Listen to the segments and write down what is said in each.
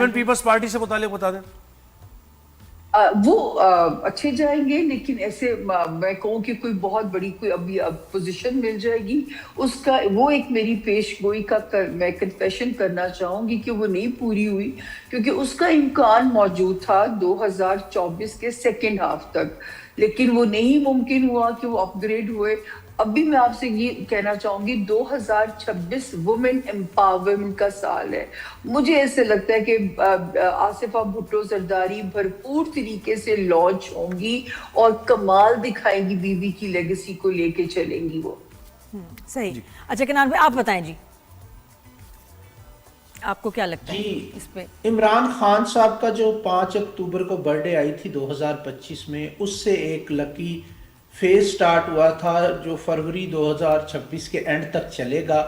Indian peoples party से मुतालिक बता दें। वो अच्छे जाएंगे, लेकिन ऐसे मैं कहूँ कि कोई बहुत बड़ी कोई अभी पोजीशन मिल जाएगी उसका, वो एक मेरी पेशगोई का मैं कन्फेशन करना चाहूंगी कि वो नहीं पूरी हुई, क्योंकि उसका इम्कान मौजूद था 2024 के सेकेंड हाफ तक, लेकिन वो नहीं मुमकिन हुआ कि वो अपग्रेड हुए। अभी मैं आपसे ये कहना चाहूंगी 2026 वुमेन एम्पावरमेंट का साल है। मुझे ऐसे लगता है कि आसिफा भुट्टो जरदारी भरपूर तरीके से लॉन्च होंगी और कमाल दिखाएंगी, बीवी की लेगेसी को लेके चलेंगी वो। सही। अच्छा किनान भाई आप बताएं जी, आपको क्या लगता है इस पे? इमरान खान साहब का जो 5 अक्टूबर को बर्थडे आई थी 2025 में, उससे एक लकी फेज स्टार्ट हुआ था जो फरवरी 2026 के एंड तक चलेगा।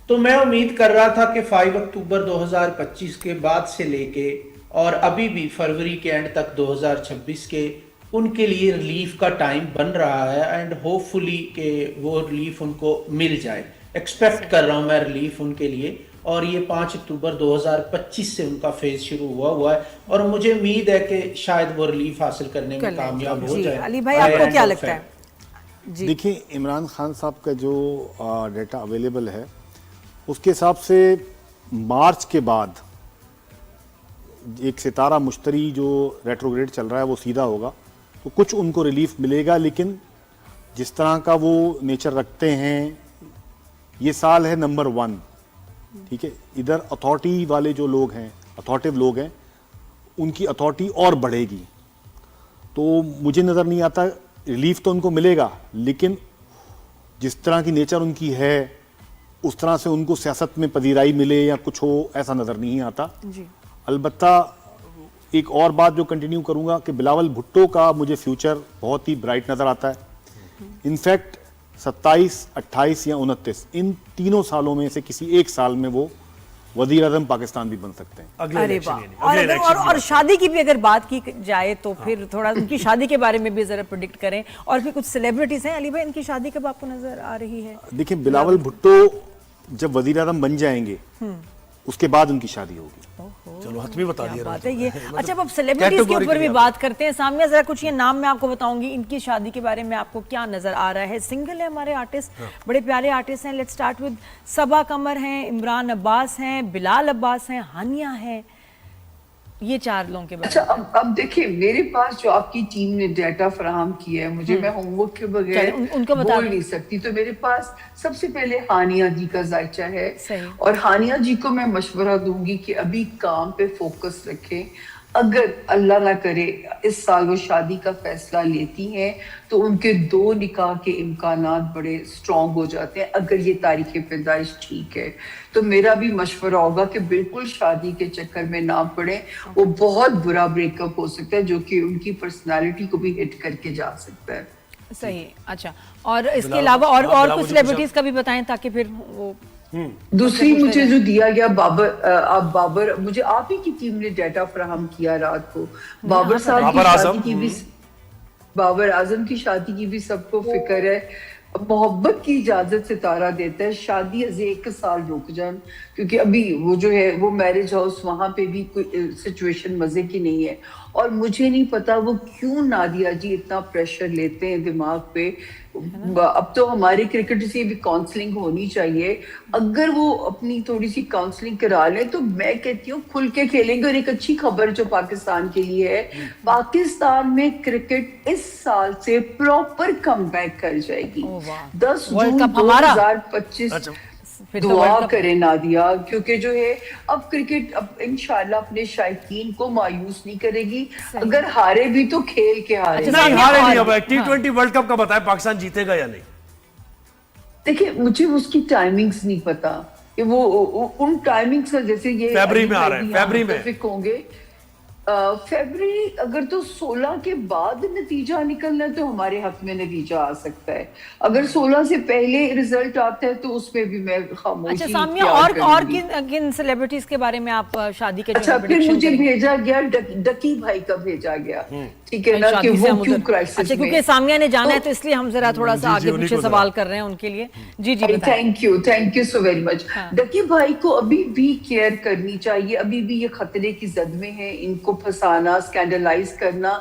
तो मैं उम्मीद कर रहा था कि 5 अक्टूबर 2025 के बाद से लेके और अभी भी फरवरी के एंड तक 2026 के उनके लिए रिलीफ का टाइम बन रहा है, एंड होपफुली कि वो रिलीफ उनको मिल जाए। एक्सपेक्ट कर रहा हूँ मैं रिलीफ उनके लिए, और ये 5 अक्टूबर 2025 से उनका फेज शुरू हुआ है और मुझे उम्मीद है कि शायद वो रिलीफ हासिल करने में कामयाब हो जाए। अली भाई आपको क्या लगता है? देखिए, इमरान खान साहब का जो डेटा अवेलेबल है उसके हिसाब से मार्च के बाद एक सितारा मुश्तरी जो रेट्रोग्रेड चल रहा है वो सीधा होगा, तो कुछ उनको रिलीफ मिलेगा, लेकिन जिस तरह का वो नेचर रखते हैं, ये साल है नंबर 1, ठीक है। इधर अथॉरिटी वाले जो लोग हैं, अथॉरिटिव लोग हैं, उनकी अथॉरिटी और बढ़ेगी, तो मुझे नज़र नहीं आता रिलीफ तो उनको मिलेगा, लेकिन जिस तरह की नेचर उनकी है उस तरह से उनको सियासत में पजीराई मिले या कुछ हो, ऐसा नज़र नहीं आता जी। अलबत्ता एक और बात जो कंटिन्यू करूंगा कि बिलावल भुट्टो का मुझे फ्यूचर बहुत ही ब्राइट नज़र आता है। इनफैक्ट 27, 28 या 29 इन तीनों सालों में से किसी एक साल में वो वज़ीर आज़म पाकिस्तान भी बन सकते हैं। अरे वाह। और शादी की भी अगर बात की जाए तो फिर थोड़ा उनकी शादी के बारे में भी जरा प्रेडिक्ट करें। और फिर कुछ सेलिब्रिटीज हैं अली भाई, इनकी शादी कब आपको नजर आ रही है? देखिए, बिलावल भुट्टो जब वज़ीर आज़म बन जाएंगे उसके बाद उनकी शादी होगी। चलो हतमी बता दिया बात है ये। अच्छा, अब सेलिब्रिटीज के ऊपर भी बात करते हैं। सामने जरा कुछ ये नाम मैं आपको बताऊंगी, इनकी शादी के बारे में आपको क्या नजर आ रहा है? सिंगल है हमारे आर्टिस्ट, बड़े प्यारे आर्टिस्ट हैं। लेट्स स्टार्ट विद सबा कमर हैं, इमरान अब्बास हैं, बिलाल अब्बास हैं, हानिया है, ये 4 लोगों के बारे में। अच्छा, अब देखिए, मेरे पास जो आपकी टीम ने डाटा फराहम किया है, मुझे मैं होमवर्क के बगैर उनको बता बोल नहीं सकती। तो मेरे पास सबसे पहले हानिया जी का जायचा है, और हानिया जी को मैं मशवरा दूंगी कि अभी काम पे फोकस रखें। अगर अल्लाह ना करे इस साल वो शादी का फैसला लेती हैं तो उनके 2 निकाह के इम्कानात बड़े स्ट्रॉन्ग हो जाते हैं, अगर ये तारीख पैदाइश ठीक है। तो मेरा भी मशवरा होगा कि बिल्कुल शादी के चक्कर में ना पड़े, वो बहुत बुरा ब्रेकअप हो सकता है जो कि उनकी पर्सनालिटी को भी हिट करके जा सकता है। सही। अच्छा, और इसके अलावा और कुछ सेलिब्रिटीज का भी बताएं ताकि फिर वो दूसरी मुझे जो दिया गया बाबर, मुझे आप ही की टीम ने डाटा फराहम किया रात को, बाबर साहब की शादी की भी, बाबर आजम की शादी की भी सबको फिक्र है। मोहब्बत की इजाजत सितारा देता है, शादी अजे 1 साल रुक जान, क्योंकि अभी वो जो है वो मैरिज हाउस, वहां पे भी कोई सिचुएशन मजे की नहीं है। और मुझे नहीं पता वो क्यों नादिया जी इतना प्रेशर लेते हैं दिमाग पे। अब तो हमारे क्रिकेट से भी काउंसलिंग होनी चाहिए, अगर वो अपनी थोड़ी सी काउंसलिंग करा ले तो मैं कहती हूँ खुल के खेलेंगे। और एक अच्छी खबर जो पाकिस्तान के लिए है, पाकिस्तान में क्रिकेट इस साल से प्रॉपर कमबैक कर जाएगी। 10 जून 2025 दुआ करें नादिया, क्योंकि जो है अब क्रिकेट अब इंशाल्लाह अपने शायकीन को मायूस नहीं करेगी। अगर हारे भी तो खेल के हारे। नहीं हारे नहीं। अब T20 वर्ल्ड कप का बताएं, पाकिस्तान जीतेगा या नहीं? देखिए, मुझे उसकी टाइमिंग्स नहीं पता कि वो उन टाइमिंग्स का, जैसे ये फरवरी में आ रहे हैं, फरवरी में होंगे। फरवरी अगर तो 16 के बाद नतीजा निकलना है तो हमारे हक में नतीजा आ सकता है। अगर 16 से पहले रिजल्ट आता है तो उसमें भी मैं खामोशी अच्छा सामिया, इख्तियार और करूंगी। किन सेलिब्रिटीज के बारे में आप शादी के अच्छा, फिर मुझे भेजा गया डकी भाई का भेजा गया, ठीक है ना, कि वो क्यों क्राइसिस अच्छा, में। क्योंकि सामिया ने जाना है तो इसलिए हम जरा थोड़ा सा आगे पीछे सवाल कर रहे हैं उनके लिए। जी जी बताएं। Thank you so very much. Ducky भाई को अभी भी केयर करनी चाहिए, अभी भी ये खतरे की जद में है। इनको फंसाना, स्कैंडलाइज करना,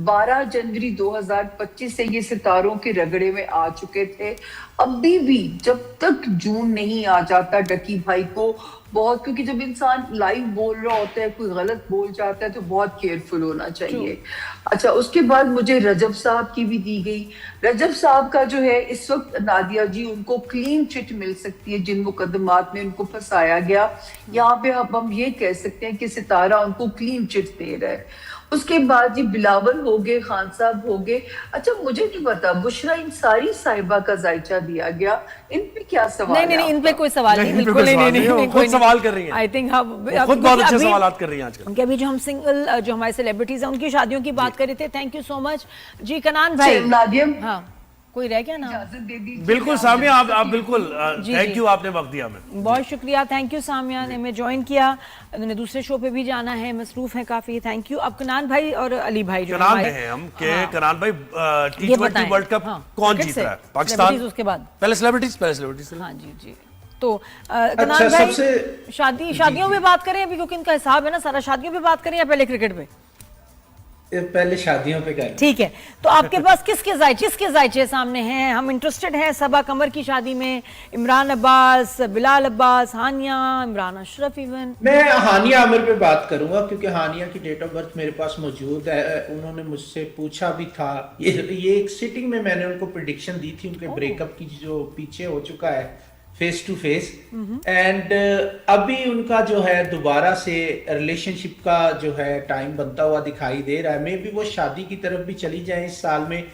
12 जनवरी 2025 से ये सितारों के रगड़े में आ चुके थे। अभी भी जब तक जून नहीं आ जाता डकी भाई को बहुत, क्योंकि जब इंसान लाइव बोल रहा होता है, कोई गलत बोल जाता है तो बहुत केयरफुल होना चाहिए। अच्छा, उसके बाद मुझे रजब साहब की भी दी गई। रजब साहब का जो है इस वक्त नादिया जी उनको क्लीन चिट मिल सकती है जिन मुकदमात में उनको फंसाया गया। यहाँ पे अब हम ये कह सकते हैं कि सितारा उनको क्लीन चिट दे रहा है। उसके बाद ये बिलावल हो गए, खान साहब हो गए। अच्छा, मुझे नहीं पता बुशरा इंसारी साहिबा का जायचा दिया गया, इन पे क्या सवाल है? नहीं इन पे कोई सवाल नहीं, बिल्कुल नहीं, खुद सवाल कर रही हैं। आई थिंक खुद बहुत अच्छे सवालात कर रही हैं आजकल। क्योंकि अभी जो हम सिंगल जो हमारे सेलिब्रिटीज हैं उनकी शादियों की बात कर रहे थे। थैंक यू सो मच जी। कनान भाई, नादिया, हाँ कोई रह गया ना? बिल्कुल सामिया, आप बिल्कुल, थैंक यू, आपने वक्त दिया हमें। बहुत शुक्रिया, थैंक यू सामिया ने हमें ज्वाइन किया। उन्होंने दूसरे शो पे भी जाना है, मसरूफ है काफी। Thank you. अब कनान भाई और अली भाई जो कनान में हैं हम के कनान भाई, T20 वर्ल्ड कप कौन जीत रहा है? पाकिस्तान। उसके बाद पहले सेलिब्रिटीज। हाँ जी। तो कनान भाई, शादियों पे बात करें अभी, क्योंकि इनका हिसाब है ना सारा। शादियों पे बात करें या पहले क्रिकेट पे? पहले शादियों पे करें। ठीक है, तो आपके पास किसके जायचे सामने हैं? हम इंटरेस्टेड हैं सबा कमर की शादी में। इमरान अब्बास, बिलाल अब्बास, हानिया, इमरान अशरफ। इवन मैं हानिया आमिर पे बात करूंगा क्योंकि हानिया की डेट ऑफ बर्थ मेरे पास मौजूद है। उन्होंने मुझसे पूछा भी था, ये एक सिटिंग में मैंने उनको प्रेडिक्शन दी थी उनके ब्रेकअप की, जो पीछे हो चुका है फेस टू फेस। एंड अभी उनका जो है दोबारा से रिलेशनशिप का जो है टाइम बनता हुआ दिखाई दे रहा है। मे बी वो शादी की तरफ भी चली जाए इस साल में,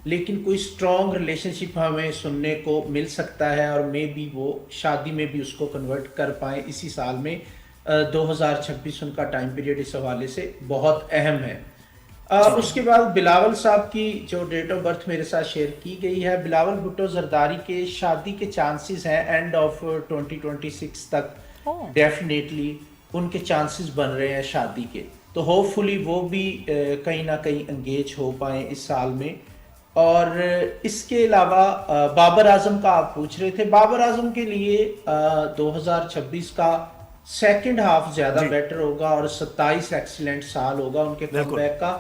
लेकिन कोई स्ट्रॉन्ग रिलेशनशिप हमें सुनने को मिल सकता है और मे बी वो शादी में भी उसको कन्वर्ट कर पाए इसी साल में। 2026 उनका टाइम पीरियड इस हवाले से बहुत अहम है। उसके बाद बिलावल साहब की जो डेट ऑफ बर्थ मेरे साथ शेयर की गई है, बिलावल भुट्टो जरदारी के शादी के चांसेस हैं एंड ऑफ 2026 तक। डेफिनेटली उनके चांसेस बन रहे हैं शादी के, तो होपफुली वो भी कहीं ना कहीं एंगेज हो पाए इस साल में। और इसके अलावा बाबर आजम का आप पूछ रहे थे। बाबर आजम के लिए 2026 का सेकंड हाफ ज्यादा बेटर होगा और 27 एक्सीलेंट साल होगा उनके कमबैक का।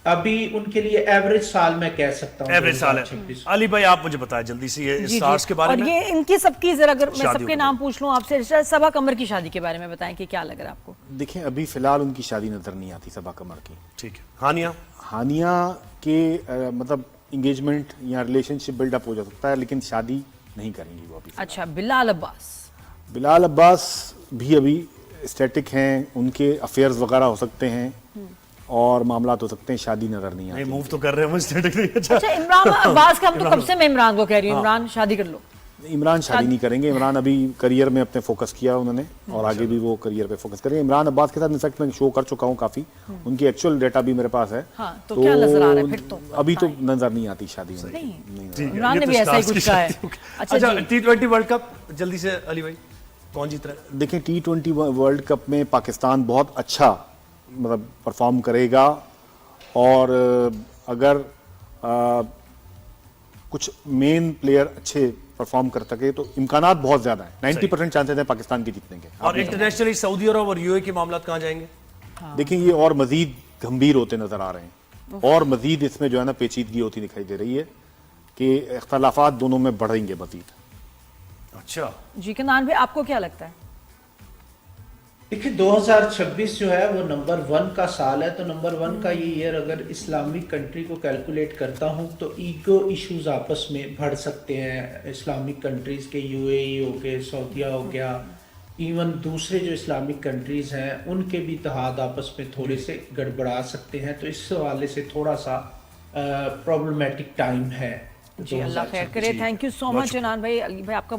अभी उनके लिए एवरेज साल मैं कह सकता हूँ, एवरेज साल है। अली भाई आप मुझे बताएं जल्दी से ये स्टार्स के बारे में। और ये इनकी सबकी जरा अगर मैं सबके नाम पूछ लूं आपसे, सबा कमर की शादी के बारे में बताएं कि क्या लग रहा है आपको? देखें, अभी फिलहाल उनकी शादी नजर नहीं आती सबा कमर की। ठीक है। हानिया के मतलब इंगेजमेंट या रिलेशनशिप बिल्डअप हो जा सकता है, लेकिन शादी नहीं करेंगी वो अभी। अच्छा, बिलाल अब्बास भी अभी स्टैटिक हैं, उनके अफेयर्स वगैरह हो सकते हैं और मामलात हो सकते हैं, शादी नजर नहीं आती। मूव तो कर रहे हैं वो स्टैटिक नहीं। अच्छा, इमरान अब्बास का हम तो कब से मैं इमरान को कह रही हूँ, इमरान शादी कर लो। इमरान शादी नहीं करेंगे। इमरान अभी करियर में अपने फोकस किया उन्होंने और आगे भी वो करियर पे फोकस करेंगे। इमरान अब्बास के साथ इनफैक्ट मैं शो कर चुका हूँ काफी, उनकी एक्चुअल डेटा भी मेरे पास है। तो क्या नजर आ रहा है फिर? तो अभी तो नजर नहीं आती शादी में। इमरान ने भी ऐसा ही कुछ कहा है। अच्छा, T20 वर्ल्ड कप जल्दी से अली भाई कौन जीत रहा है? देखिए, T20 वर्ल्ड कप में पाकिस्तान बहुत अच्छा मतलब परफॉर्म करेगा और अगर कुछ मेन प्लेयर अच्छे परफॉर्म कर सके तो इम्कानात बहुत ज्यादा है। 90% चांसेस है पाकिस्तान के जीतने के। और इंटरनेशनली सऊदी अरब और यूएई के मामला कहाँ जाएंगे? देखिए, ये और मजीद गंभीर होते नजर आ रहे हैं और मजीद इसमें जो है ना पेचीदगी होती दिखाई दे रही है कि इख्तलाफात दोनों में बढ़ेंगे मजीद। अच्छा जी, कनान भाई आपको क्या लगता है? देखिए, 2026 जो है वो नंबर 1 का साल है, तो नंबर 1 का ये ईयर अगर इस्लामिक कंट्री को कैलकुलेट करता हूँ तो ईगो इश्यूज आपस में बढ़ सकते हैं। इस्लामिक कंट्रीज के यूएई हो गए, सऊदीया हो गया, इवन दूसरे जो इस्लामिक कंट्रीज हैं उनके भी इत्तेहाद आपस में थोड़े से गड़बड़ा सकते हैं। तो इस हवाले से थोड़ा सा प्रॉब्लमेटिक टाइम है। जी, अल्लाह खैर करे। थैंक यू सो मच इनान भाई। अली भाई आपका